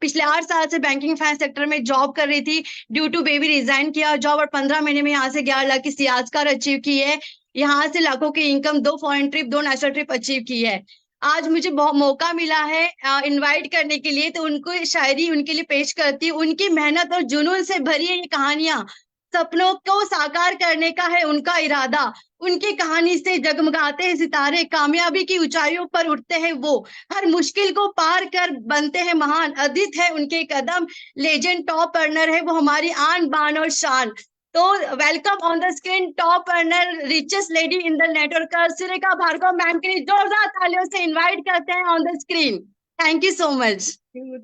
पिछले 8 साल से बैंकिंग फाइनेंस सेक्टर में जॉब कर रही थी। ड्यू टू बेबी रिजाइन किया जॉब और 15 महीने में यहाँ से 11 लाख की सियाज अचीव की है। यहाँ से लाखों की income, 2 foreign trip, 2 national trip achieve की है। आज मुझे बहुत मौका मिला है इनवाइट करने के लिए, तो उनको शायरी उनके लिए पेश करती हूँ। उनकी मेहनत और जुनून से भरी है ये कहानियां। सपनों को साकार करने का है उनका इरादा। उनकी कहानी से जगमगाते हैं सितारे, कामयाबी की ऊंचाइयों पर उठते हैं वो। हर मुश्किल को पार कर बनते हैं महान, अदित है उनके कदम, लेजेंड टॉप अर्नर है वो हमारी आन बान और शान। तो welcome on the screen top earner, richest lady in the network, Surekha Bhargav ma'am के लिए जोरदार तालियों से इनवाइट करते हैं on the screen. Thank you so much.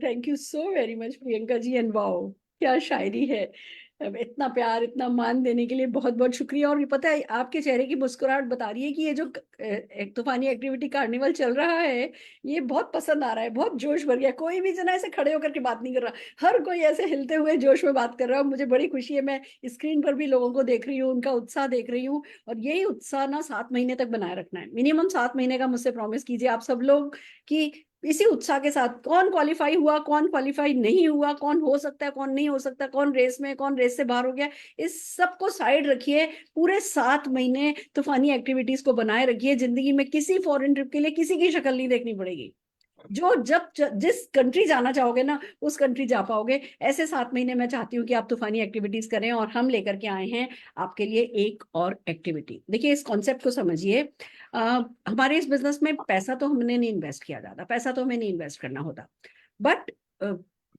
Thank you so very much Priyanka ji, and wow क्या शायरी है। इतना प्यार, इतना मान देने के लिए बहुत बहुत शुक्रिया। और पता है, आपके चेहरे की मुस्कुराहट बता रही है कि ये जो एक तूफानी एक्टिविटी कार्निवल चल रहा है, ये बहुत पसंद आ रहा है, बहुत जोश भर गया। कोई भी जना ऐसे खड़े होकर के बात नहीं कर रहा, हर कोई ऐसे हिलते हुए जोश में बात कर रहा है। मुझे बड़ी खुशी है, मैं स्क्रीन पर भी लोगों को देख रही हूँ, उनका उत्साह देख रही हूँ। और यही उत्साह ना 7 महीने तक बनाए रखना है, मिनिमम 7 महीने का मुझसे प्रॉमिस कीजिए आप सब लोग, कि इसी उत्साह के साथ कौन क्वालिफाई हुआ, कौन क्वालिफाई नहीं हुआ, कौन हो सकता है, कौन नहीं हो सकता, कौन रेस में, कौन रेस से बाहर हो गया, इस सब को साइड रखिए। पूरे 7 महीने तूफानी एक्टिविटीज को बनाए रखिए। जिंदगी में किसी फॉरेन ट्रिप के लिए किसी की शक्ल नहीं देखनी पड़ेगी। जो जब जिस कंट्री जाना चाहोगे ना, उस कंट्री जा पाओगे। ऐसे 7 महीने मैं चाहती हूँ कि आप तूफानी एक्टिविटीज करें, और हम लेकर के आए हैं आपके लिए एक और एक्टिविटी। देखिए, इस कॉन्सेप्ट को समझिए। हमारे इस बिजनेस में पैसा तो हमने नहीं इन्वेस्ट किया, ज्यादा पैसा तो हमें नहीं इन्वेस्ट करना होता, बट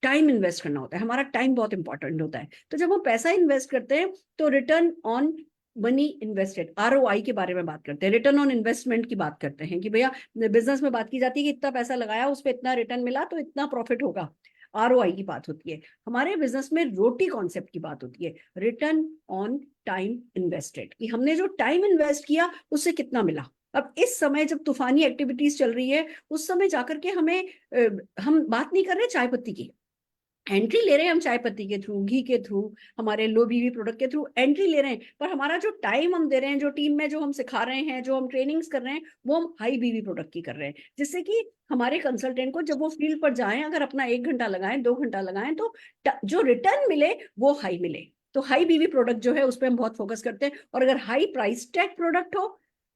टाइम इन्वेस्ट करना होता है। हमारा टाइम बहुत इंपॉर्टेंट होता है। तो जब हम पैसा इन्वेस्ट करते हैं तो return on money invested, ROI के बारे में बात करते हैं, रिटर्न ऑन इन्वेस्टमेंट की बात करते हैं, कि भैया बिजनेस में बात की जाती है कि इतना पैसा लगाया, उस पर इतना रिटर्न मिला, तो इतना प्रॉफिट होगा। ROI की बात होती है। हमारे बिजनेस में रोटी कॉन्सेप्ट की बात होती है, रिटर्न ऑन टाइम इन्वेस्टेड, कि हमने जो टाइम इन्वेस्ट किया उससे कितना मिला। अब इस समय जब तूफानी एक्टिविटीज चल रही है, उस समय जाकर के हम बात नहीं कर रहे चाय पत्ती की, एंट्री ले रहे हैं हम चाय पत्ती के थ्रू, घी के थ्रू, हमारे लो बीवी प्रोडक्ट के थ्रू एंट्री ले रहे हैं, पर हमारा जो टाइम हम दे रहे हैं, जो टीम में जो हम सिखा रहे हैं, जो हम ट्रेनिंग्स कर रहे हैं, वो हम हाई बीवी प्रोडक्ट की कर रहे हैं। जिससे कि हमारे कंसल्टेंट को जब वो फील्ड पर जाएं, अगर अपना 1 घंटा लगाएं, 2 घंटा लगाएं, तो जो रिटर्न मिले वो हाई मिले। तो हाई बीवी प्रोडक्ट जो है उस पर हम बहुत फोकस करते हैं। और अगर हाई प्राइस टैग प्रोडक्ट हो,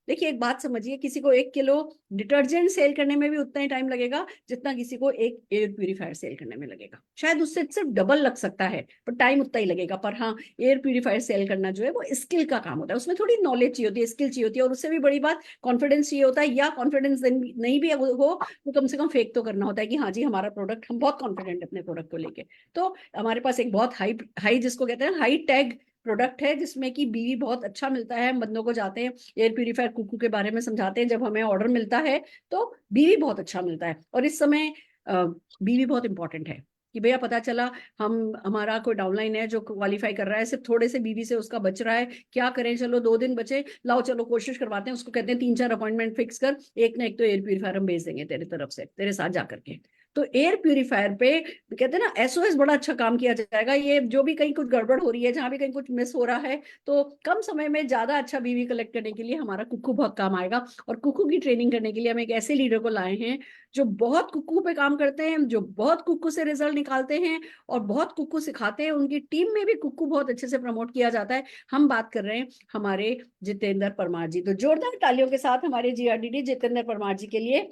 देखिए एक बात समझिए, किसी को 1 किलो डिटर्जेंट सेल करने में भी उतना ही टाइम लगेगा जितना किसी को एक एयर प्यूरिफायर सेल करने में लगेगा। शायद उससे सिर्फ डबल लग सकता है, पर टाइम उतना ही लगेगा। पर हाँ, एयर प्यूरिफायर सेल करना जो है वो स्किल का काम होता है, उसमें थोड़ी नॉलेज चाहिए होती है, स्किल चाहिए होती है, और उससे भी बड़ी बात कॉन्फिडेंस चाहिए होता है। या कॉन्फिडेंस नहीं भी हो तो कम से कम फेक तो करना होता है कि हाँ जी, हमारा प्रोडक्ट, हम बहुत कॉन्फिडेंट अपने प्रोडक्ट को लेके। तो हमारे पास एक बहुत हाई हाई जिसको कहते हैं हाई टैग प्रोडक्ट है, जिसमें कि बीवी बहुत अच्छा मिलता है। हम बंदों को जाते हैं एयर प्यूरीफायर कुकू के बारे में समझाते हैं, जब हमें ऑर्डर मिलता है तो बीवी बहुत अच्छा मिलता है। और इस समय बीवी बहुत इंपॉर्टेंट है, कि भैया पता चला हमारा कोई डाउनलाइन है जो क्वालिफाई कर रहा है, सिर्फ थोड़े से बीवी से उसका बच रहा है, क्या करें, चलो 2 दिन बचे, लाओ चलो कोशिश करवाते हैं। उसको कहते हैं 3-4 अपॉइंटमेंट फिक्स कर, एक ना एक तो एयर प्यूरीफायर हम भेज देंगे तेरे तरफ से, तेरे साथ जाकर के। तो एयर प्यूरीफायर पे कहते हैं ना, SOS बड़ा अच्छा काम किया जाएगा। ये जो भी कहीं कुछ गड़बड़ हो रही है, जहां भी कहीं कुछ मिस हो रहा है, तो कम समय में ज्यादा अच्छा बीवी कलेक्ट करने के लिए हमारा कुक्कू बहुत काम आएगा। और कुक्कू की ट्रेनिंग करने के लिए हम एक ऐसे लीडर को लाए हैं जो बहुत कुक्कू पे काम करते हैं, जो बहुत कुक्कू से रिजल्ट निकालते हैं और बहुत कुक्कू सिखाते हैं। उनकी टीम में भी कुक्कू बहुत अच्छे से प्रमोट किया जाता है। हम बात कर रहे हैं हमारे जितेंद्र परमार जी। तो जोरदार तालियों के साथ हमारे GRDD जितेंद्र परमार जी के लिए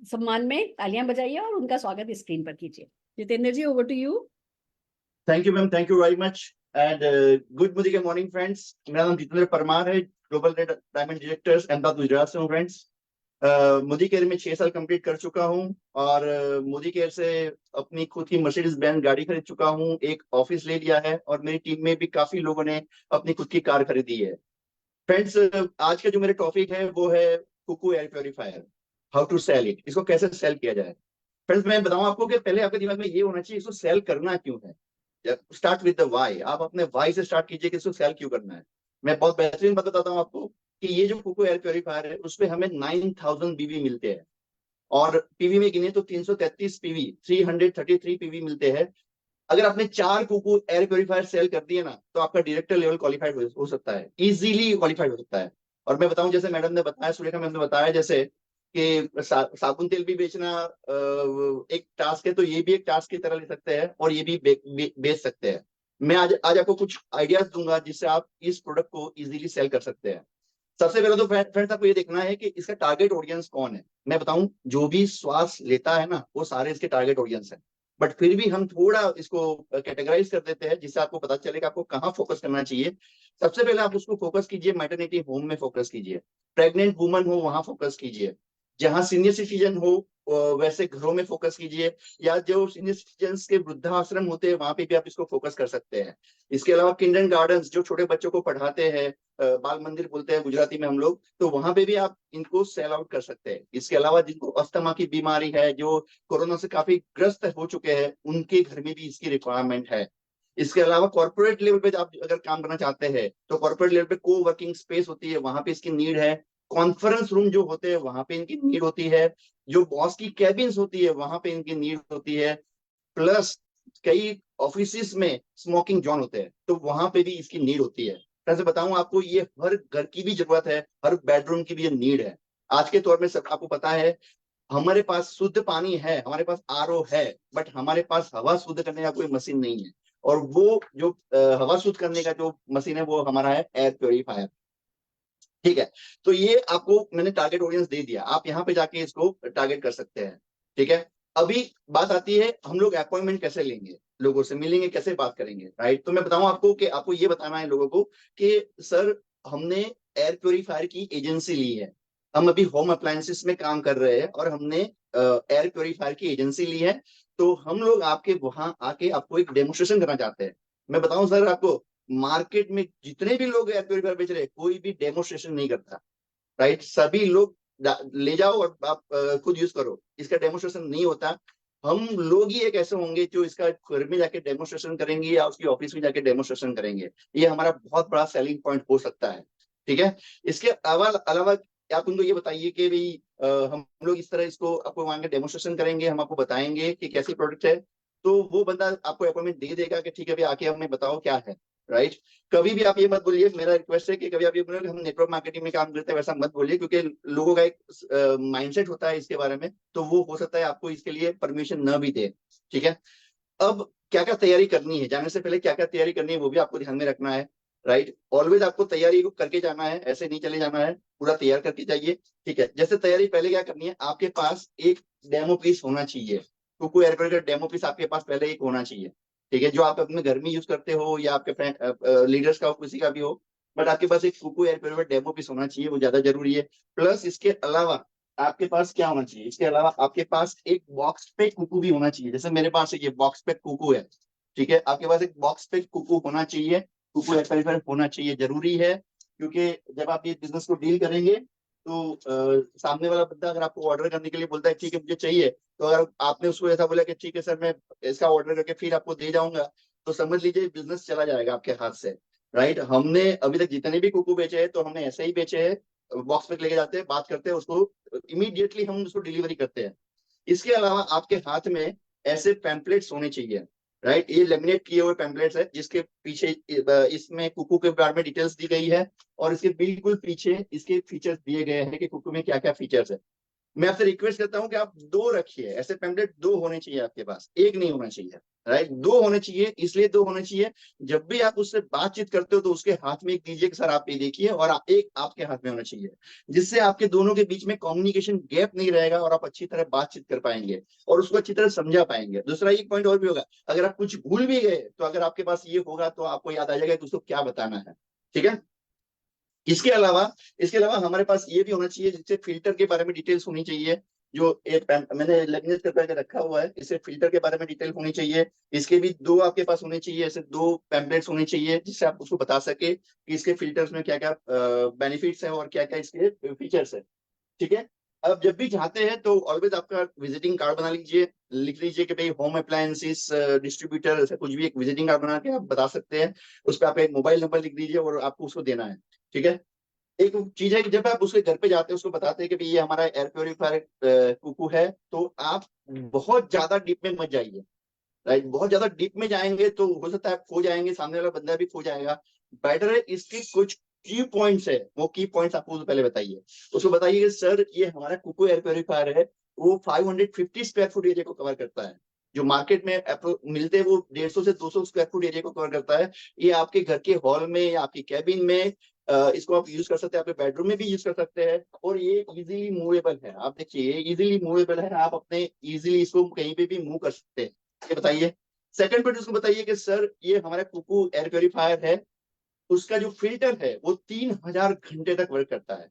सम्मान में तालियां बजाइए और उनका स्वागत स्क्रीन पर कीजिए। Jitendra ji, over to you. Thank you ma'am, thank you very much and good Modi के मॉर्निंग फ्रेंड्स। मेरा नाम जितेंद्र परमार है, global red diamond directors Ahmedabad Gujarat से हूँ फ्रेंड्स। मोदी केयर में 6 साल कंप्लीट कर चुका हूँ, और मोदी केयर से अपनी खुद की मर्सिडीज बेंज गाड़ी खरीद चुका हूँ, एक ऑफिस ले लिया है, और मेरी टीम में भी काफी लोगों ने अपनी खुद की कार खरीदी है। फ्रेंड्स, आज का जो मेरा टॉपिक है वो है Cuckoo air purifier, how to sell it, इसको कैसे सेल किया जाए। फ्रेंड्स, मैं बताऊं आपको कि पहले आपके दिमाग में ये होना चाहिए इसको सेल करना क्यों है। स्टार्ट विद द वाई, आप अपने वाई से स्टार्ट कीजिए कि इसको सेल क्यों करना है। मैं बहुत बेहतरीन बात बताता हूँ आपको कि ये जो कुकू एयर प्योरीफायर है उसमें हमें 9000 बीवी मिलते हैं, और पीवी में गिने तो 333 पीवी, 333 पीवी मिलते हैं। अगर आपने 4 कुकू एयर प्योरीफायर सेल कर दिए ना, तो आपका डायरेक्टर लेवल क्वालिफाइड हो सकता है, इजीली क्वालिफाइड हो सकता है। और मैं बताऊं, जैसे मैडम ने बताया, सुरेखा मैम ने बताया, जैसे कि साबुन तेल भी बेचना एक टास्क है, तो ये भी एक टास्क की तरह ले सकते हैं और ये भी बेच सकते हैं। मैं आज आपको कुछ आइडियाज दूंगा जिससे आप इस प्रोडक्ट को इजीली सेल कर सकते हैं। सबसे पहले तो फ्रेंड्स आपको ये देखना है कि इसका टारगेट ऑडियंस कौन है। मैं बताऊं, जो भी श्वास लेता है ना वो सारे इसके टारगेट ऑडियंस है, बट फिर भी हम थोड़ा इसको कैटेगराइज कर देते हैं जिससे आपको पता चलेगा आपको कहाँ फोकस करना चाहिए। सबसे पहले आप उसको फोकस कीजिए, मैटरनिटी होम में फोकस कीजिए, प्रेग्नेंट वुमन हो वहां फोकस कीजिए, जहां सीनियर सिटीजन हो वैसे घरों में फोकस कीजिए, या जो सीनियर सिटीजन के वृद्धाश्रम होते हैं वहां पे भी आप इसको फोकस कर सकते हैं। इसके अलावा किंडर गार्डन्स जो छोटे बच्चों को पढ़ाते हैं, बाल मंदिर बोलते हैं गुजराती में हम लोग, तो वहां पे भी आप इनको सेल आउट कर सकते हैं। इसके अलावा जिनको अस्थमा की बीमारी है, जो कोरोना से काफी ग्रस्त हो चुके हैं, उनके घर में भी इसकी रिक्वायरमेंट है। इसके अलावा कॉर्पोरेट लेवल पे आप अगर काम करना चाहते हैं तो कॉर्पोरेट लेवल पे को वर्किंग स्पेस होती है, वहां पे इसकी नीड है। कॉन्फ्रेंस रूम जो होते हैं वहां पे इनकी नीड होती है। जो बॉस की कैबिन्स होती है वहां पे इनकी नीड होती है। प्लस कई ऑफिस में स्मोकिंग जोन होते हैं, तो वहां पे भी इसकी नीड होती है। वैसे बताऊं आपको, ये हर घर की भी जरूरत है, हर बेडरूम की भी ये नीड है। आज के तौर में सब आपको पता है, हमारे पास शुद्ध पानी है, हमारे पास आरओ है, बट हमारे पास हवा शुद्ध करने का कोई मशीन नहीं है। और वो जो हवा शुद्ध करने का जो मशीन है वो हमारा है एयर प्योरीफायर। ठीक है, तो ये आपको मैंने टारगेट ऑडियंस दे दिया, आप यहाँ पे जाके इसको टारगेट कर सकते हैं। ठीक है, अभी बात आती है हम लोग अपॉइंटमेंट कैसे लेंगे, लोगों से मिलेंगे, कैसे बात करेंगे, राइट। तो मैं बताऊं आपको कि आपको ये बताना है लोगों को कि सर हमने एयर प्योरीफायर की एजेंसी ली है, हम अभी होम अप्लायंसेस में काम कर रहे हैं और हमने एयर प्योरीफायर की एजेंसी ली है, तो हम लोग आपके वहां आके आपको एक डेमोस्ट्रेशन करना चाहते हैं। मैं बताऊं सर आपको, मार्केट में जितने भी लोग एयर प्योरीफायर बेच रहे हैं कोई भी डेमोस्ट्रेशन नहीं करता, राइट। सभी लोग ले जाओ और आप खुद यूज करो, इसका डेमोस्ट्रेशन नहीं होता। हम लोग ही एक ऐसे होंगे जो इसका घर में जाके डेमोस्ट्रेशन करेंगे या उसकी ऑफिस में जाके डेमोस्ट्रेशन करेंगे, ये हमारा बहुत बड़ा सेलिंग पॉइंट हो सकता है। ठीक है, इसके अलावा आप उनको ये बताइए कि भाई हम लोग इस तरह इसको आपको वहां के डेमोस्ट्रेशन करेंगे, हम आपको बताएंगे कि कैसी प्रोडक्ट है, तो वो बंदा आपको अपॉइंटमेंट दे देगा कि ठीक है भाई आके हमें बताओ क्या है, राइट। कभी भी आप ये मत बोलिए, मेरा रिक्वेस्ट है कि कभी आप ये बोलिए कि हम नेटवर्क मार्केटिंग में काम करते हैं, वैसा मत बोलिए, क्योंकि लोगों का एक माइंडसेट होता है इसके बारे में, तो वो हो सकता है आपको इसके लिए परमिशन न भी दे। ठीक है, अब क्या क्या तैयारी करनी है, जाने से पहले क्या क्या तैयारी करनी है वो भी आपको ध्यान में रखना है, राइट। ऑलवेज आपको तैयारी को करके जाना है, ऐसे नहीं चले जाना है, पूरा तैयार करके जाइए। ठीक है, जैसे तैयारी पहले क्या करनी है, आपके पास एक डेमो पीस होना चाहिए, कुकू एयरपेड का डेमो पीस आपके पास पहले एक होना चाहिए। ठीक है, जो आप अपने घर में यूज करते हो या आपके फ्रेंड लीडर्स का हो, किसी का भी हो, बट आपके पास एक कुकू एयरपेड का डेमो पीस होना चाहिए, वो ज्यादा जरूरी है। प्लस इसके अलावा आपके पास क्या होना चाहिए, इसके अलावा आपके पास एक बॉक्स पे कुकू भी होना चाहिए। जैसे मेरे पास ये बॉक्स पे कुकू है, ठीक है, आपके पास एक बॉक्स पे कुकू होना चाहिए, कुकू एयरपेड होना चाहिए, जरूरी है। क्योंकि जब आप ये बिजनेस को डील करेंगे तो सामने वाला बंदा अगर आपको ऑर्डर करने के लिए बोलता है ठीक है मुझे चाहिए, तो अगर आपने उसको ऐसा बोला कि ठीक है सर मैं इसका ऑर्डर करके फिर आपको दे जाऊंगा, तो समझ लीजिए बिजनेस चला जाएगा आपके हाथ से, राइट। हमने अभी तक जितने भी कुकू बेचे हैं तो हमने ऐसे ही बेचे हैं, बॉक्स पे लेके जाते हैं, बात करते हैं, उसको इमीडिएटली हम उसको डिलीवरी करते हैं। इसके अलावा आपके हाथ में ऐसे पैम्पलेट्स होने चाहिए, राइट। ये लेमिनेट किए हुए पैम्पलेट्स है जिसके पीछे इसमें कुकू के बारे में डिटेल्स दी गई है और इसके बिल्कुल पीछे इसके फीचर्स दिए गए हैं कि कुकू में क्या क्या फीचर्स है। मैं आपसे रिक्वेस्ट करता हूं कि आप दो रखिए, ऐसे पैम्पलेट दो होने चाहिए आपके पास, एक नहीं होना चाहिए, राइट। दो होने चाहिए, इसलिए दो होने चाहिए, जब भी आप उससे बातचीत करते हो तो उसके हाथ में एक दीजिए कि सर आप ये देखिए, और एक आपके हाथ में होना चाहिए, जिससे आपके दोनों के बीच में कम्युनिकेशन गैप नहीं रहेगा और आप अच्छी तरह बातचीत कर पाएंगे और उसको अच्छी तरह समझा पाएंगे। दूसरा एक पॉइंट और भी होगा, अगर आप कुछ भूल भी गए तो अगर आपके पास ये होगा तो आपको याद आ जाएगा कि उसको क्या बताना है। ठीक है, इसके अलावा हमारे पास ये भी होना चाहिए, जिससे फिल्टर के बारे में डिटेल्स होनी चाहिए। जो एक मैंने लेमिनेट करके रखा हुआ है, इसे फिल्टर के बारे में डिटेल होनी चाहिए। इसके भी दो आपके पास होने चाहिए, ऐसे दो पैम्पलेट्स होने चाहिए जिससे आप उसको बता सके कि इसके फिल्टर्स में क्या क्या बेनिफिट्स हैं और क्या क्या इसके फीचर्स है। ठीक है, अब जब भी चाहते हैं तो ऑलवेज आपका विजिटिंग कार्ड बना लीजिए, लिख लीजिए कि भाई होम अप्लायंसेस डिस्ट्रीब्यूटर, ऐसा कुछ भी एक विजिटिंग कार्ड बना के आप बता सकते हैं। उस पर आप एक मोबाइल नंबर लिख दीजिए और आपको उसको देना है। ठीक है, एक चीज है कि जब आप उसके घर पे जाते हैं उसको बताते हैं कि भाई ये हमारा एयर प्योरीफायर कुकू है, तो आप बहुत ज्यादा डीप में मत जाइए, राइट। बहुत ज्यादा डीप में जाएंगे तो हो सकता है आप खो जाएंगे, सामने वाला बंदा भी खो जाएगा। बेटर है इसकी कुछ की पॉइंट्स है, वो की पॉइंट्स आपको पहले बताइए। उसको बताइए कि सर ये हमारा कुको एयर प्योरीफायर है, वो 550 स्क्वायर फुट एरिया को कवर करता है। जो मार्केट में मिलते हैं वो 150 से 200 स्क्वायर फुट एरिया को कवर करता है। ये आपके घर के हॉल में या आपकी कैबिन में इसको आप यूज कर सकते हैं, आपके बेडरूम में भी यूज कर सकते हैं। और ये इजीली मूवेबल है, आप देखिए ये इजीली मूवेबल है, आप अपने इजीली इसको कहीं पे भी मूव कर सकते हैं। ये बताइए। सेकंड पॉइंट उसको बताइए कि सर ये हमारा कुकू एयर प्योरीफायर है, उसका जो फिल्टर है वो 3000 घंटे तक वर्क करता है।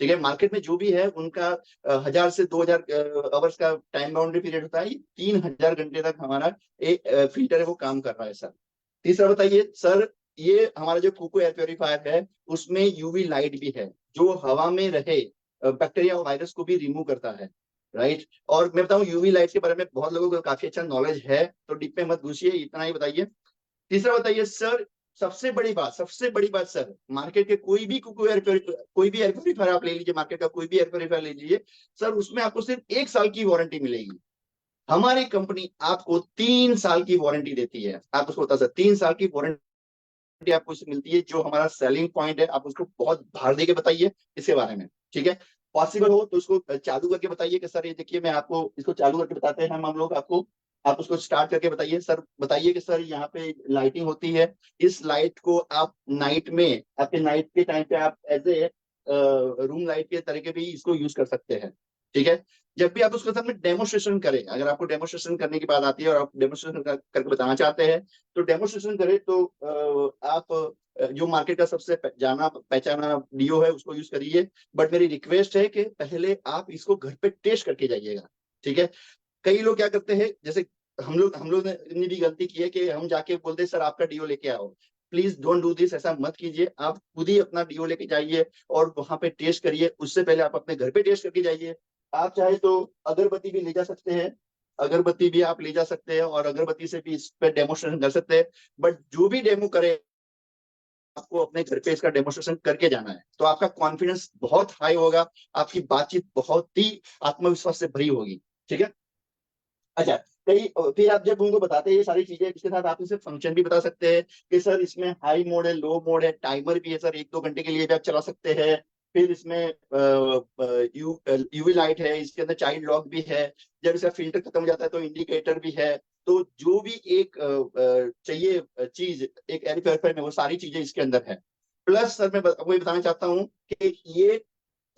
ठीक है, मार्केट में जो भी है उनका 1000 से 2000 आवर्स का टाइम बाउंड्री पीरियड होता है, 3000 घंटे तक हमारा एक फिल्टर है वो काम कर रहा है सर। तीसरा बताइए सर, ये हमारा जो कुको एयर प्योरीफायर है उसमें यूवी लाइट भी है, जो हवा में रहे बैक्टीरिया और वायरस को भी रिमूव करता है, राइट। और मैं बताऊं यूवी लाइट के बारे में बहुत लोगों को काफी अच्छा नॉलेज है, तो डीप में मत घुसिए, इतना ही बताइए। तीसरा बताइए सर, सबसे बड़ी बात सर, मार्केट के कोई भी एयर प्योरीफायर आप ले लीजिए, मार्केट का कोई भी एयर प्योरीफायर ले लीजिए सर, उसमें आपको सिर्फ 1 साल की वारंटी मिलेगी। हमारी कंपनी आपको 3 साल की वारंटी देती है। आप उसको बता सकते, 3 साल की वारंटी आपको इससे मिलती है, जो हमारा सेलिंग पॉइंट है। आप उसको बहुत भार दे के बताइए इसके बारे में, ठीक है। पॉसिबल हो तो उसको चालू करके बताइए कि सर ये देखिए, मैं आपको इसको चालू करके बताते हैं हम लोग आपको, आप उसको स्टार्ट करके बताइए सर, बताइए कि सर यहाँ पे लाइटिंग होती है, इस लाइट को आप नाइट में, आपके नाइट के टाइम पे आप एज ए रूम लाइट के तरीके भी इसको यूज कर सकते हैं, ठीक है। जब भी आप उसके साथ में डेमोस्ट्रेशन करें, अगर आपको डेमोस्ट्रेशन करने की बात आती है और आप डेमोस्ट्रेशन करके बताना चाहते हैं तो डेमोस्ट्रेशन करें, तो आप जो मार्केट का सबसे जाना पहचाना डीओ है उसको यूज करिए। बट मेरी रिक्वेस्ट है कि पहले आप इसको घर पे टेस्ट करके जाइएगा, ठीक है। कई लोग क्या करते हैं, जैसे हम लोग ने भी गलती की है कि हम जाके बोलते हैं सर आपका डीओ लेके आओ। प्लीज डोंट डू दिस, ऐसा मत कीजिए। आप खुद ही अपना डीओ लेके जाइए और वहां पे टेस्ट करिए। उससे पहले आप अपने घर पे टेस्ट करके जाइए। आप चाहे तो अगरबत्ती भी ले जा सकते हैं, अगरबत्ती भी आप ले जा सकते हैं और अगरबत्ती से भी इस पे डेमोस्ट्रेशन कर सकते हैं। बट जो भी डेमो करे आपको अपने घर पे इसका डेमोस्ट्रेशन करके जाना है, तो आपका कॉन्फिडेंस बहुत हाई होगा, आपकी बातचीत बहुत ही आत्मविश्वास से भरी होगी, ठीक है। अच्छा, कई फिर आप जब उनको बताते हैं ये सारी चीजें, इसके साथ आप इसे फंक्शन भी बता सकते हैं कि सर इसमें हाई मोड है, लो मोड है, टाइमर भी है सर, 1-2 घंटे के लिए भी आप चला सकते हैं। फिर इसमें यूवी लाइट है, इसके अंदर चाइल्ड लॉक भी है, जब इसका फिल्टर खत्म हो जाता है तो इंडिकेटर भी है। तो जो भी एक चाहिए चीज एक एयर प्योरीफायर में, वो सारी चीजें इसके अंदर है। प्लस सर मैं वही बताना चाहता हूँ कि ये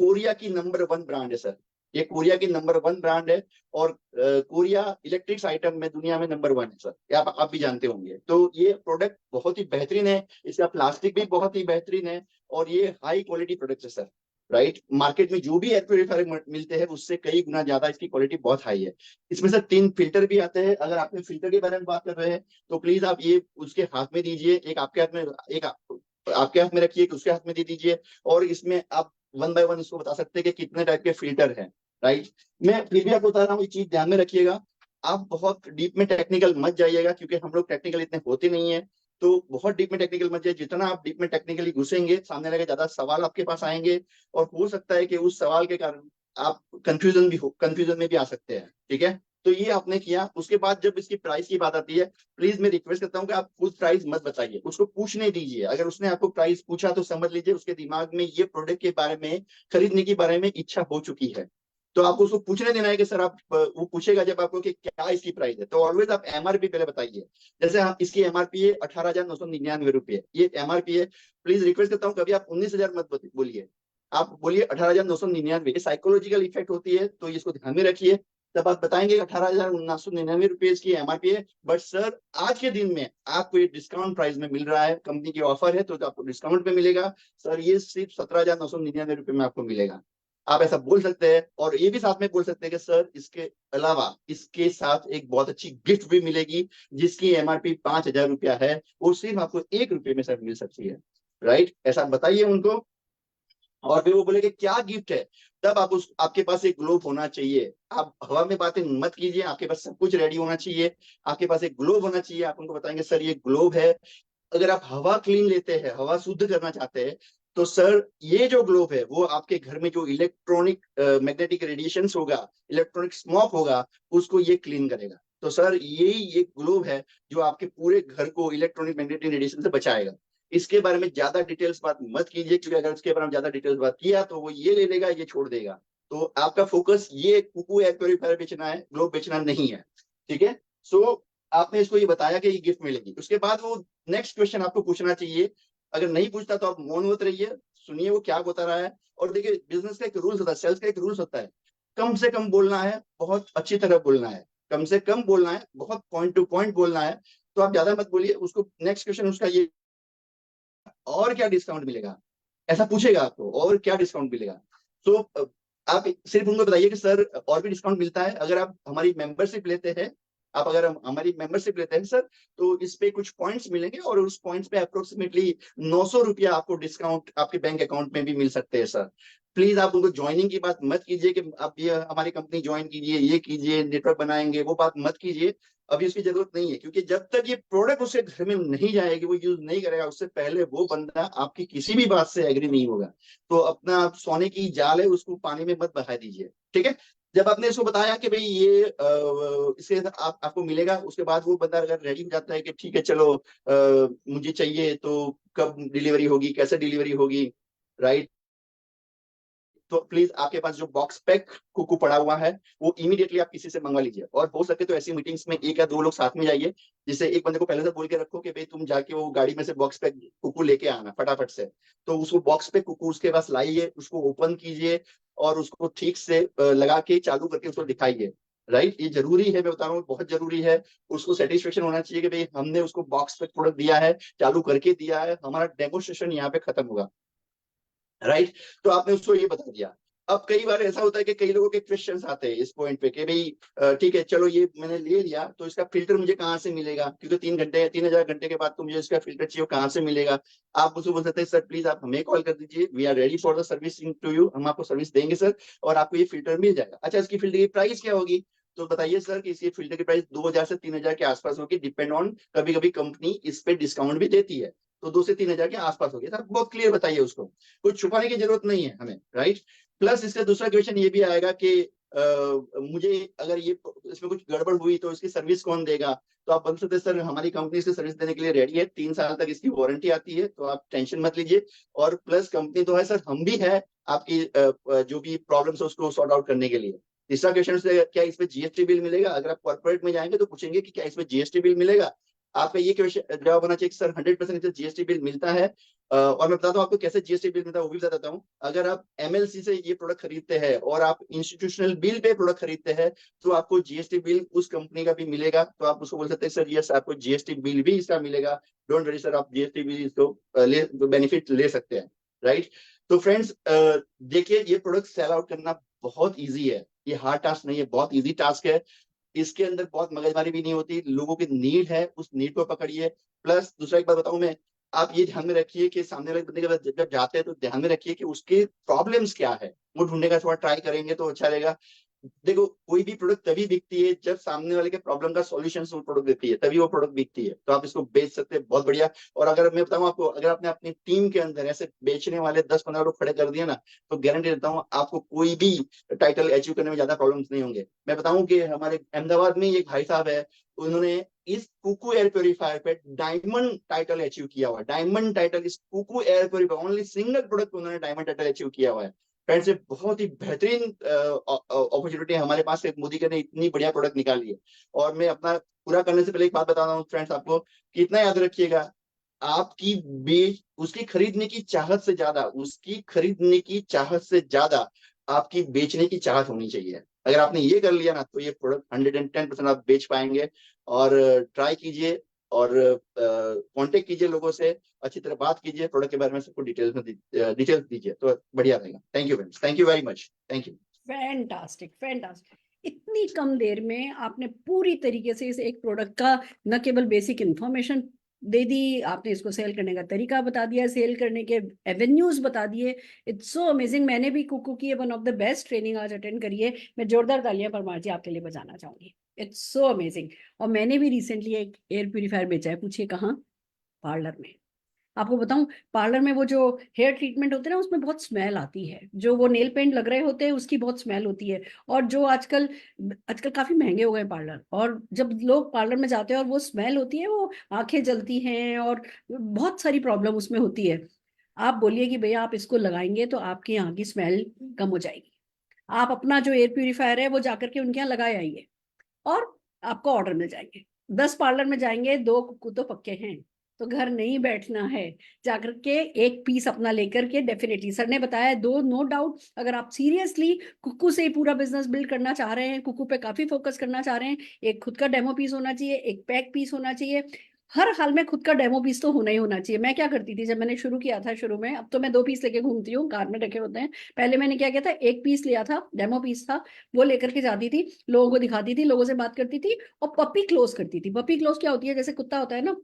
कोरिया की नंबर 1 ब्रांड है सर, ये कोरिया की नंबर 1 ब्रांड है। और कोरिया इलेक्ट्रिक्स आइटम में दुनिया में नंबर 1 है सर, ये आप भी जानते होंगे। तो ये प्रोडक्ट बहुत ही बेहतरीन है, इसका प्लास्टिक भी बहुत ही बेहतरीन है और ये हाई क्वालिटी प्रोडक्ट है सर, राइट। मार्केट में जो भी एयर प्योरीफायर मिलते हैं उससे कई गुना ज्यादा इसकी क्वालिटी बहुत हाई है। इसमें सर 3 फिल्टर भी आते हैं। अगर आपने फिल्टर के बारे में बात कर रहे हैं तो प्लीज आप ये उसके हाथ में दीजिए, एक आपके हाथ में, एक आपके हाथ में रखिए, एक उसके हाथ में दे दीजिए। और इसमें आप 1 बाय 1 इसको बता सकते हैं कि कितने टाइप के फिल्टर हैं, राइट। मैं फिर भी आपको बता रहा हूँ, ये चीज ध्यान में रखिएगा, आप बहुत डीप में टेक्निकल मत जाइएगा, क्योंकि हम लोग टेक्निकल इतने होते नहीं है। तो बहुत डीप में टेक्निकल मत जाइए, जितना आप डीप में टेक्निकली घुसेंगे सामने लगे ज्यादा सवाल आपके पास आएंगे, और हो सकता है कि उस सवाल के कारण आप कंफ्यूजन में भी आ सकते हैं, ठीक है। तो ये आपने किया। उसके बाद जब इसकी प्राइस की बात आती है, प्लीज मैं रिक्वेस्ट करता हूँ कि आप खुद प्राइस मत बताइए, उसको पूछने दीजिए। अगर उसने आपको प्राइस पूछा तो समझ लीजिए उसके दिमाग में ये प्रोडक्ट के बारे में, खरीदने के बारे में इच्छा हो चुकी है। तो आपको उसको पूछने देना है कि सर आप, वो पूछेगा जब आपको कि क्या इसकी प्राइस है, तो ऑलवेज आप एमआरपी पहले बताइए। जैसे आप, इसकी एमआरपी है 18,999 रुपये, ये एमआरपी है। प्लीज रिक्वेस्ट करता हूँ कभी आप 19,000 मत बोलिए, आप बोलिए 18,999। ये साइकोलॉजिकल इफेक्ट होती है, तो इसको ध्यान में रखिए। तब आप बताएंगे 18,999 रुपये की एमआरपी है, बट सर आज के दिन में आपको ये डिस्काउंट प्राइस में मिल रहा है, कंपनी की ऑफर है, तो आपको डिस्काउंट पे मिलेगा सर, ये सिर्फ 17,999 रुपये में आपको मिलेगा। आप ऐसा बोल सकते हैं। और ये भी साथ में बोल सकते हैं कि सर इसके अलावा इसके साथ एक बहुत अच्छी गिफ्ट भी मिलेगी, जिसकी एमआरपी 5,000 रुपया है, वो सिर्फ आपको 1 रुपये में सर मिल सकती है, राइट। ऐसा बताइए उनको। और फिर वो बोले कि क्या गिफ्ट है, तब आप आपके पास एक ग्लोब होना चाहिए। आप हवा में बातें मत कीजिए, आपके पास सब कुछ रेडी होना चाहिए, आपके पास एक ग्लोब होना चाहिए। आप उनको बताएंगे सर ये ग्लोब है। अगर आप हवा क्लीन लेते हैं, हवा शुद्ध करना चाहते हैं, तो सर ये जो ग्लोब है वो आपके घर में जो इलेक्ट्रॉनिक मैग्नेटिक रेडिएशन होगा, इलेक्ट्रॉनिक स्मोक होगा, उसको ये क्लीन करेगा। तो सर ये ग्लोब है जो आपके पूरे घर को इलेक्ट्रॉनिक मैग्नेटिक रेडिएशन से बचाएगा। इसके बारे में ज्यादा डिटेल्स बात मत कीजिए, क्योंकि अगर इसके बारे में ज्यादा डिटेल्स बात किया तो वो ये ले लेगा, ये छोड़ देगा। तो आपका फोकस ये कुकू एयर प्योरीफायर बेचना है, ग्लोब बेचना नहीं है, ठीक है। सो आपने इसको ये बताया कि ये गिफ्ट मिलेगी, उसके बाद वो नेक्स्ट क्वेश्चन आपको पूछना चाहिए। अगर नहीं पूछता तो आप मौन मत रहिए, सुनिए वो क्या बता रहा है। और देखिए, बिजनेस का एक रूल्स होता है, सेल्स का एक रूल्स होता है, कम से कम बोलना है, बहुत अच्छी तरह बोलना है, कम से कम बोलना है, बहुत पॉइंट टू पॉइंट बोलना है। तो आप ज्यादा मत बोलिए। उसको नेक्स्ट क्वेश्चन उसका ये, और क्या डिस्काउंट मिलेगा, ऐसा पूछेगा आपको, और क्या डिस्काउंट मिलेगा। तो आप सिर्फ उनको बताइए कि सर और भी डिस्काउंट मिलता है अगर आप हमारी मेंबरशिप लेते हैं। आप अगर हमारी मेंबरशिप लेते हैं सर, तो इस पे कुछ पॉइंट्स मिलेंगे, और उस पॉइंट्स पे अप्रोक्सीमेटली 900 रुपया आपको डिस्काउंट आपके बैंक अकाउंट में भी मिल सकते हैं सर। प्लीज आप उनको ज्वाइनिंग की बात मत कीजिए कि आप ये हमारी कंपनी ज्वाइन कीजिए, ये कीजिए, नेटवर्क बनाएंगे, वो बात मत कीजिए। अभी उसकी जरूरत नहीं है, क्योंकि जब तक ये प्रोडक्ट उसके घर में नहीं जाएगी, वो यूज नहीं करेगा, उससे पहले वो बंदा आपकी किसी भी बात से एग्री नहीं होगा। तो अपना सोने की जाल है, उसको पानी में मत बहा दीजिए, ठीक है। जब आपने इसको बताया कि भाई ये इसके आपको मिलेगा, उसके बाद वो बंदा अगर रेडी हो जाता है कि ठीक है चलो मुझे चाहिए, तो कब डिलीवरी होगी, कैसे डिलीवरी होगी, राइट। तो प्लीज आपके पास जो बॉक्स पैक कुकू पड़ा हुआ है वो इमीडिएटली आप किसी से मंगवा लीजिए। और हो सके तो ऐसी मीटिंग्स में 1 या 2 लोग साथ में जाइए, जिससे एक बंदे को पहले से बोल के रखो कि भाई तुम जाके वो गाड़ी में से बॉक्स पैक कुकू लेके आना फटाफट से। तो उसको बॉक्स पैक कुकू उसके पास लाइए, उसको ओपन कीजिए, और उसको ठीक से लगा के चालू करके उसको दिखाइए, राइट। ये जरूरी है, मैं बता रहा हूँ बहुत जरूरी है। उसको सेटिस्फेक्शन होना चाहिए कि भाई हमने उसको बॉक्स पैक प्रोडक्ट दिया है, चालू करके दिया है, हमारा डेमोस्ट्रेशन यहाँ पे खत्म होगा, राइट। तो आपने उसको ये बता दिया। अब कई बार ऐसा होता है कि कई लोगों के क्वेश्चंस आते हैं इस पॉइंट पे कि भाई ठीक है चलो ये मैंने ले लिया, तो इसका फिल्टर मुझे कहाँ से मिलेगा, क्योंकि 3,000 घंटे के बाद तो मुझे इसका फिल्टर चाहिए, कहाँ से मिलेगा। आप मुझसे बोल सकते हैं सर प्लीज आप हमें कॉल कर दीजिए, we are ready for the servicing to you, हम आपको सर्विस देंगे सर, और आपको ये फिल्टर मिल जाएगा। अच्छा, इसकी फिल्टर की प्राइस क्या होगी, तो बताइए सर कि इसकी फिल्टर की प्राइस 2,000 से 3,000 के आसपास होगी, डिपेंड ऑन, कभी कभी कंपनी इस पे डिस्काउंट भी देती है, तो 2 से 3,000 के आसपास होगी। सर बहुत क्लियर बताइए उसको, कुछ छुपाने की जरूरत नहीं है हमें, राइट। प्लस इसका दूसरा क्वेश्चन ये भी आएगा कि मुझे अगर ये इसमें कुछ गड़बड़ हुई तो इसकी सर्विस कौन देगा। तो आप बोल सकते हैं सर हमारी कंपनी इसकी सर्विस देने के लिए रेडी है, 3 साल तक इसकी वारंटी आती है, तो आप टेंशन मत लीजिए। और प्लस कंपनी तो है सर, हम भी है आपकी जो भी प्रॉब्लम्स है उसको सॉर्ट आउट करने के लिए। तीसरा क्वेश्चन से क्या इसमें जीएसटी बिल मिलेगा, अगर आप कॉर्पोरेट में जाएंगे तो पूछेंगे कि क्या इसमें जीएसटी बिल मिलेगा। आपका ये क्वेश्चन जवाब होना चाहिए कि सर 100% इसे जीएसटी बिल मिलता है। और मैं बताता हूँ आपको कैसे जीएसटी बिल मिलता है, वो भी बता देता हूँ। अगर आप एमएलसी से ये प्रोडक्ट खरीदते हैं और आप इंस्टीट्यूशनल बिल पे प्रोडक्ट खरीदते हैं, तो आपको जीएसटी बिल उस कंपनी का भी मिलेगा। तो आप उसको बोल सकते हैं सर यस आपको जीएसटी बिल भी इसका मिलेगा, डोंट वरी सर, आप जीएसटी बिल इसको बेनिफिट ले सकते हैं, राइट। तो फ्रेंड्स देखिए, ये प्रोडक्ट सेल आउट करना बहुत ईजी है, ये हार्ड टास्क नहीं है, बहुत ईजी टास्क है। इसके अंदर बहुत मगजमारी भी नहीं होती, लोगों की नीड है, उस नीड को पकड़िए। प्लस दूसरा एक बात बताऊं मैं, आप ये ध्यान में रखिए कि सामने वाले बंदे के पास जब जाते हैं तो ध्यान में रखिए कि उसके प्रॉब्लम्स क्या है, वो ढूंढने का थोड़ा ट्राई करेंगे तो अच्छा रहेगा। देखो, कोई भी प्रोडक्ट तभी बिकती है जब सामने वाले के प्रॉब्लम का सॉल्यूशन वो प्रोडक्ट देती है, तभी वो प्रोडक्ट बिकती है। तो आप इसको बेच सकते हैं, बहुत बढ़िया। और अगर मैं बताऊं आपको, अगर आपने अपनी टीम के अंदर ऐसे बेचने वाले 10-15 लोग खड़े कर दिए ना, तो गारंटी देता हूं आपको कोई भी टाइटल अचीव करने में ज्यादा प्रॉब्लम्स नहीं होंगे। मैं बताऊं कि हमारे अहमदाबाद में एक भाई साहब है, उन्होंने इस कुकू एयर प्योरीफायर पे डायमंड टाइटल अचीव किया हुआ है। डायमंड टाइटल इस Cuckoo air purifier, only single product उन्होंने डायमंड टाइटल अचीव किया हुआ है। फ्रेंड्स, ये बहुत ही बेहतरीन अपॉर्चुनिटी है हमारे पास, मोदी ने इतनी बढ़िया प्रोडक्ट निकाली है। और मैं अपना पूरा करने से पहले एक बात बता रहा हूँ फ्रेंड्स आपको, कि इतना याद रखिएगा, आपकी बेच उसकी खरीदने की चाहत से ज्यादा, उसकी खरीदने की चाहत से ज्यादा आपकी बेचने की चाहत होनी चाहिए। अगर आपने ये कर लिया ना, तो ये प्रोडक्ट 110% आप बेच पाएंगे। और ट्राई कीजिए, और कांटेक्ट कीजिए लोगों से, अच्छी तरह बात कीजिए, प्रोडक्ट के बारे में सबको डिटेल्स दीजिए, तो बढ़िया रहेगा। Thank you friends, thank you very much, thank you. Fantastic fantastic. इतनी कम देर में आपने पूरी तरीके से इस एक प्रोडक्ट का न केवल बेसिक इंफॉर्मेशन दे दी, आपने इसको सेल करने का तरीका बता दिया, सेल करने के एवेन्यूज बता दिए। It's so amazing. मैंने भी कुकू की one of the best training आज अटेंड करी है। मैं जोरदार तालियां परमार जी आपके लिए बजाना चाहूंगी। It's so amazing. और मैंने भी रिसेंटली एक एयर प्यूरीफायर बेचा है, पूछिए कहाँ, पार्लर में। आपको बताऊं, पार्लर में वो जो हेयर ट्रीटमेंट होते हैं ना, उसमें बहुत स्मेल आती है। जो वो नेल पेंट लग रहे होते हैं उसकी बहुत स्मेल होती है। और जो आजकल आजकल काफी महंगे हो गए पार्लर, और जब लोग पार्लर में जाते हैं और वो स्मेल होती है, वो आंखें जलती हैं और बहुत सारी प्रॉब्लम उसमें होती है। आप बोलिए कि भैया आप इसको लगाएंगे तो आपकी यहाँ की स्मेल कम हो जाएगी। आप अपना जो एयर प्यूरिफायर है वो जाकर के उनके यहाँ लगाए आइए, और आपको ऑर्डर मिल जाएंगे। 10 पार्लर में जाएंगे, 2 कुक्कू तो पक्के हैं। तो घर नहीं बैठना है, जाकर के एक पीस अपना लेकर के, डेफिनेटली सर ने बताया दो, नो डाउट। अगर आप सीरियसली कुक्कू से ही पूरा बिजनेस बिल्ड करना चाह रहे हैं, कुक्कू पे काफी फोकस करना चाह रहे हैं, एक खुद का डेमो पीस होना चाहिए, एक पैक पीस होना चाहिए। हर हाल में खुद का डेमो पीस तो होना ही होना चाहिए। मैं क्या करती थी जब मैंने शुरू किया था, शुरू में, अब तो मैं 2 पीस लेके घूमती हूँ, कार में रखे होते हैं। पहले मैंने क्या किया था, एक पीस लिया था, डेमो पीस था, वो लेकर के जाती थी, लोगों को दिखाती थी, लोगों से बात करती थी, और पपी क्लोज करती थी। पपी क्लोज क्या होती है, जैसे कुत्ता होता है ना,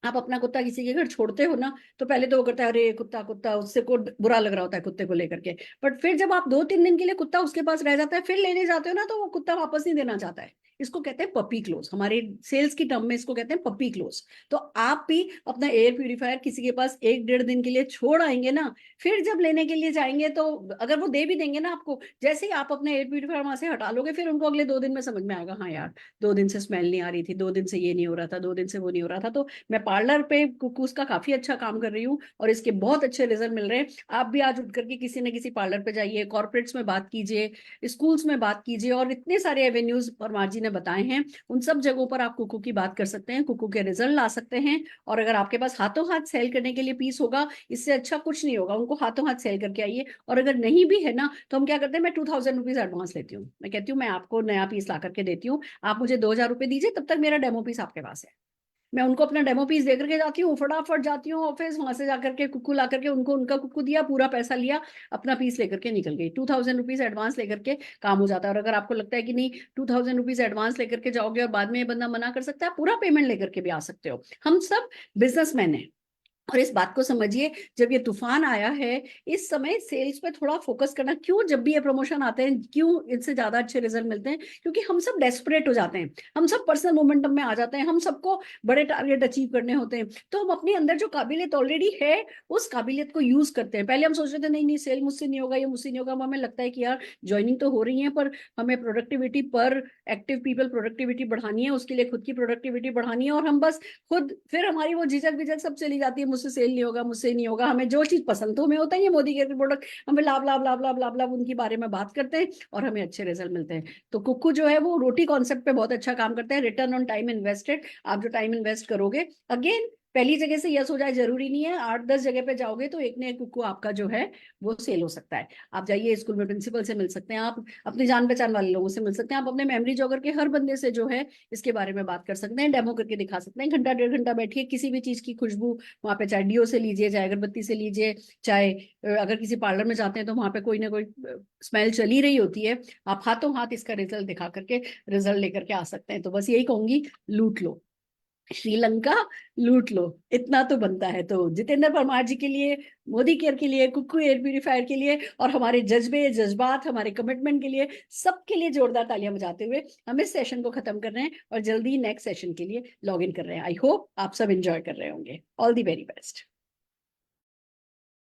आप अपना कुत्ता किसी के घर छोड़ते हो ना, तो पहले तो वो करता है, अरे कुत्ता कुत्ता, उससे को बुरा लग रहा होता है कुत्ते को लेकर के। बट फिर जब आप 2-3 दिन के लिए कुत्ता उसके पास रह जाता है, फिर लेने जाते हो ना, तो वो कुत्ता वापस नहीं देना चाहता है। इसको कहते हैं पपी क्लोज, हमारे सेल्स की टर्म में इसको कहते हैं पपी क्लोज। तो आप भी अपना एयर प्यूरिफायर किसी के पास 1-1.5 दिन के लिए छोड़ आएंगे ना, फिर जब लेने के लिए जाएंगे तो अगर वो दे भी देंगे ना आपको, जैसे ही आप अपना एयर प्यूरिफायर वहां से हटा लोगे, फिर उनको अगले 2 दिन में समझ में आएगा, हाँ यार 2 दिन से स्मेल नहीं आ रही थी, 2 दिन से ये नहीं हो रहा था, 2 दिन से वो नहीं हो रहा था। तो मैं पार्लर पे कुक्कूस का काफी अच्छा काम कर रही हूँ, और इसके बहुत अच्छे रिजल्ट मिल रहे हैं। आप भी आज उठ करके किसी न किसी पार्लर पे जाइए, कॉर्पोरेट्स में बात कीजिए, स्कूल्स में बात कीजिए, और इतने सारे एवेन्यूज परमार जी ने बताए हैं, उन सब जगहों पर आप कुक्कू की बात कर सकते हैं, कुक्कू के रिजल्ट ला सकते हैं। और अगर आपके पास हाथों हाथ सेल करने के लिए पीस होगा, इससे अच्छा कुछ नहीं होगा, उनको हाथों हाथ सेल करके आइए। और अगर नहीं भी है ना, तो हम क्या करते हैं, मैं 2000 रुपीज एडवांस लेती हूँ। मैं कहती हूँ मैं आपको नया पीस ला करके देती हूँ, आप मुझे 2000 रुपये दीजिए, तब तक मेरा डेमो पीस आपके पास है। मैं उनको अपना डेमो पीस दे करके जाती हूँ, फटाफट जाती हूँ ऑफिस, वहां से जाकर के कुक्कू ला करके उनको उनका कुक्कू दिया, पूरा पैसा लिया, अपना पीस लेकर के निकल गई। 2000 रुपीज एडवांस लेकर के काम हो जाता है। और अगर आपको लगता है कि नहीं 2000 रुपीज एडवांस लेकर के जाओगे और बाद में ये बंदा मना कर सकता है, आप पूरा पेमेंट लेकर के भी आ सकते हो। हम सब बिजनेसमैन हैं। और इस बात को समझिए, जब ये तूफान आया है, इस समय सेल्स पे थोड़ा फोकस करना। क्यों जब भी ये प्रमोशन आते हैं, क्यों इनसे ज्यादा अच्छे रिजल्ट मिलते हैं? क्योंकि हम सब डेस्परेट हो जाते हैं, हम सब पर्सनल मोमेंटम में आ जाते हैं, हम सबको बड़े टारगेट अचीव करने होते हैं। तो हम अपने अंदर जो काबिलियत ऑलरेडी है, उस काबिलियत को यूज करते हैं। पहले हम सोच रहे थे नहीं नहीं सेल मुझसे नहीं होगा, ये मुझसे नहीं होगा। हमें लगता है कि यार ज्वाइनिंग तो हो रही है, पर हमें प्रोडक्टिविटी पर एक्टिव पीपल प्रोडक्टिविटी बढ़ानी है, उसके लिए खुद की प्रोडक्टिविटी बढ़ानी है, और हम बस खुद, फिर हमारी वो झिझक विझक सब चली जाती है, मुझसे सेल नहीं होगा, मुझसे नहीं होगा। हमें जो चीज पसंद, तो हमें होता ही है मोदी के प्रोडक्ट, हम लाभ लाभ लाभ लाभ लाभ लाभ उनके बारे में बात करते हैं, और हमें अच्छे रिजल्ट मिलते हैं। तो कुक्कू जो है वो रोटी कॉन्सेप्ट पे बहुत अच्छा काम करता है। रिटर्न ऑन टाइम इन्वेस्टेड, आप जो टाइम इन्वेस्ट करोगे, अगेन पहली जगह से यस हो जाए जरूरी नहीं है, 8-10 जगह पे जाओगे तो एक ने एक कुक्कू आपका जो है वो सेल हो सकता है। आप जाइए स्कूल में प्रिंसिपल से मिल सकते हैं, आप अपने जान पहचान वाले लोगों से मिल सकते हैं, आप अपने मेमोरी जॉगर के हर बंदे से जो है इसके बारे में बात कर सकते हैं, डेमो करके दिखा सकते हैं। घंटा 1.5 घंटा बैठिए, किसी भी चीज की खुशबू वहां पे, चाहे डीओ से लीजिए, चाहे अगरबत्ती से लीजिए, चाहे अगर किसी पार्लर में जाते हैं तो वहां पे कोई ना कोई स्मेल चली रही होती है, आप हाथों हाथ इसका रिजल्ट दिखा करके रिजल्ट लेकर के आ सकते हैं। तो बस यही कहूंगी, लूट लो श्रीलंका, लूट लो, इतना तो बनता है। तो जितेंद्र परमार जी के लिए, मोदी केयर के लिए, कुक्कू एयर प्यूरिफायर के लिए, और हमारे जज्बे जज्बात, हमारे कमिटमेंट के लिए, सबके लिए जोरदार तालियां बजाते हुए हम इस सेशन को खत्म कर रहे हैं, और जल्दी नेक्स्ट सेशन के लिए लॉग इन कर रहे हैं। आई होप आप सब एंजॉय कर रहे होंगे। All the very best.